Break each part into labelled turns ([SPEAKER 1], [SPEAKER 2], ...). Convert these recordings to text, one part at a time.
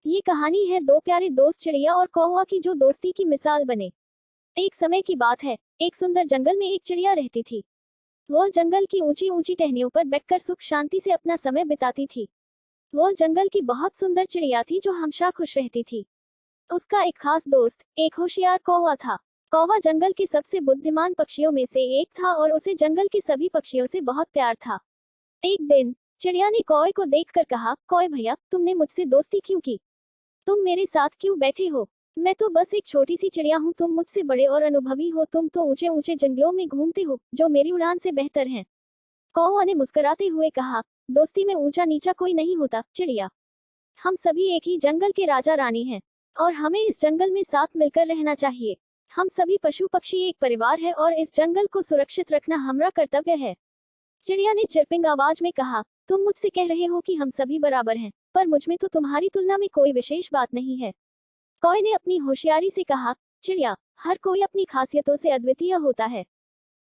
[SPEAKER 1] ये कहानी है दो प्यारे दोस्त चिड़िया और कौवा की जो दोस्ती की मिसाल बने। एक समय की बात है, एक सुंदर जंगल में एक चिड़िया रहती थी। वो जंगल की ऊंची ऊंची टहनियों पर बैठकर सुख शांति से अपना समय बिताती थी। वो जंगल की बहुत सुंदर चिड़िया थी जो हमेशा खुश रहती थी। उसका एक खास दोस्त, एक होशियार कौवा था। कौवा जंगल के सबसे बुद्धिमान पक्षियों में से एक था और उसे जंगल के सभी पक्षियों से बहुत प्यार था। एक दिन चिड़िया ने कौवे को देखकर कहा, कौवे भैया, तुमने मुझसे दोस्ती क्यों की? तुम मेरे साथ क्यों बैठे हो? मैं तो बस एक छोटी सी चिड़िया हूँ, तुम मुझसे बड़े और अनुभवी हो, तुम तो ऊंचे ऊंचे जंगलों में घूमते हो जो मेरी उड़ान से बेहतर हैं। कौवा ने मुस्कुराते हुए कहा, दोस्ती में ऊंचा नीचा कोई नहीं होता चिड़िया। हम सभी एक ही जंगल के राजा रानी हैं और हमें इस जंगल में साथ मिलकर रहना चाहिए। हम सभी पशु पक्षी एक परिवार है और इस जंगल को सुरक्षित रखना हमारा कर्तव्य है। चिड़िया ने चिरपिंग आवाज में कहा, तुम मुझसे कह रहे हो कि हम सभी बराबर हैं, पर मुझ में तो तुम्हारी तुलना में कोई विशेष बात नहीं है। कौवे ने अपनी होशियारी से कहा, चिड़िया, हर कोई अपनी खासियतों से अद्वितीय होता है।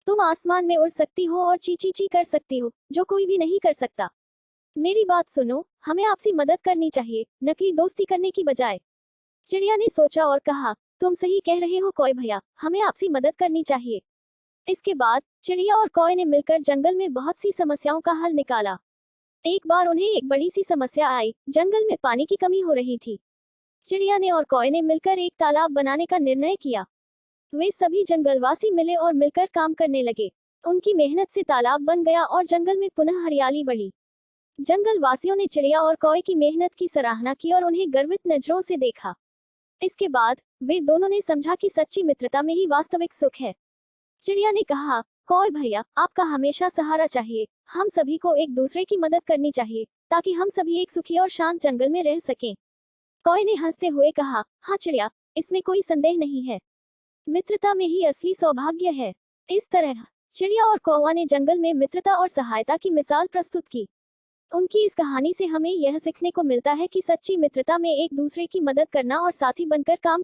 [SPEAKER 1] तुम आसमान में उड़ सकती हो और ची ची ची कर सकती हो, जो कोई भी नहीं कर सकता। मेरी बात सुनो, हमें आपसी मदद करनी चाहिए, नकली दोस्ती करने की बजाय। चिड़िया ने सोचा और कहा, तुम सही कह रहे हो कौवे भैया, हमें आपसी मदद करनी चाहिए। इसके बाद चिड़िया और कौवे ने मिलकर जंगल में बहुत सी समस्याओं का हल निकाला। एक बार उन्हें एक बड़ी सी समस्या आई, जंगल में पानी की कमी हो रही थी। चिड़िया ने और कौवे ने मिलकर एक तालाब बनाने का निर्णय किया। वे सभी जंगलवासी मिले और मिलकर काम करने लगे। उनकी मेहनत से तालाब बन गया और जंगल में पुनः हरियाली बढ़ी। जंगलवासियों ने चिड़िया और कौवे की मेहनत की सराहना की और उन्हें गर्वित नजरों से देखा। इसके बाद वे दोनों ने समझा कि सच्ची मित्रता में ही वास्तविक सुख है। चिड़िया ने कहा, कौवे भैया, आपका हमेशा सहारा चाहिए। हम सभी को एक दूसरे की मदद करनी चाहिए ताकि हम सभी एक सुखी और शांत जंगल में रह सकें। कौवे ने हंसते हुए कहा, हाँ चिड़िया, इसमें कोई संदेह नहीं है। मित्रता में ही असली सौभाग्य है। इस तरह चिड़िया और कौवा ने जंगल में मित्रता और सहायता की मिसाल प्रस्तुत की। उनकी इस कहानी से हमें यह सीखने को मिलता है कि सच्ची मित्रता में एक दूसरे की मदद करना और साथी बनकर काम